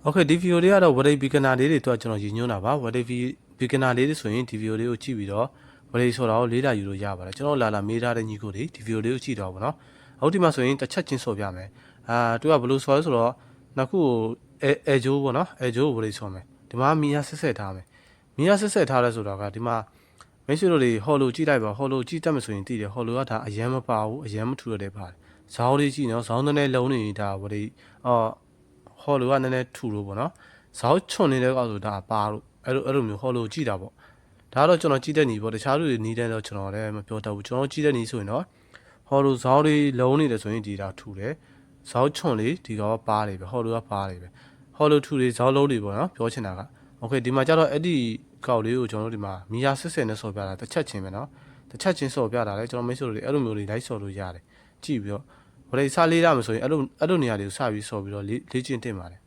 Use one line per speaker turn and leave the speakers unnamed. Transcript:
Okay ဒီဗီဒီယိုလေးကတော့ဝရိတ် beginner လေးတွေအတွက်ကျွန်တော်ရည်ညွှန်းတာပါဝရိတ် beginner လေးတွေဆိုရင်ဒီဗီဒီယိုလေးကိုကြည့်ပြီးတော့ဝရိတ်ဆိုတာကိုလေးတာယူလို့ရပါတယ်ကျွန်တော်လာမေးထားတဲ့ညီကိုတွေဒီဗီဒီယိုလေးကိုကြည့်တော့ဗောနော်အခုဒီမှာဆိုရင်တစ်ချက်ချင်းဆော်ပြမယ်သူကဘယ်လိုဆော်လဲဆိုတော့နောက်ခုကိုအဲဂျိုးဗောနော်အဲဂျိုးကိုဝရိတ်ဆော်မယ်ဒီမှာမီယာဆက်ထားမယ်မီယာဆက်ထားလဲဆိုတော့ကဒီမှာမိတ်ဆွေတို့တွေဟော်လိုကြည့်လိုက်ပါဟော်လိုကြည့်တတ်မှဆိုရင်သိတယ်ဟော်လိုကဒါအရန်မပါဘူးအရန်မထူရတဲ့ပါတယ်ဇောင်းလေးကြည့်နော်ဇောင်းတဲ့လုံးနေဒါဝရိတ်ဟော်လိုကနည်းနည်းထူလို့ပေါ့နော်ဇောက်ချွန်နေတဲ့ကောက်ဆိုတာပါလို့အဲ့လိုမျိုးဟော်လိုကြည့်တာပေါ့ဒါကတော့ကျွန်တော်ကြည့်တဲ့ညီပေါ့တခြားလူတွေနီးတဲ့တော့ကျွန်တော်လည်းမပြောတတ်ဘူးကျွန်တော်ကြည့်တဲ့ညီဆိုရင်တော့ဟော်လိုဇောက်လေးလုံးနေတယ်ဆိုရင်ဒီဒါထူတယ်ဇောက်ချွန်လေးဒီကောပါတယ်ပဲဟော်လိုကပါတယ်ပဲဟော်လိုထူလေးဇောက်လုံးတွေပေါ့နော်ပြောချင်တာကโอเคဒီမှာကျတော့အဲ့ဒီကောက်လေးကိုကျွန်တော်တို့ဒီမှာမီယာ60နဲ့ဆော်ပြတာတစ်ချက်ချင်းပဲနော်တစ်ချက်ချင်းဆော်ပြတာလေကျွန်တော်မိတ်ဆွေတို့တွေအဲ့လိုမျိုးတွေလိုက်ဆော်လို့ရတယ်ကြည့်ပြီးတော့ဝရိတ်စားလေးရမယ်ဆိုရင်အဲ့လိုနေရာတွေကိုစပြီးဆော်ပြီးတော့လေ့ကျင့်တင်ပါတယ်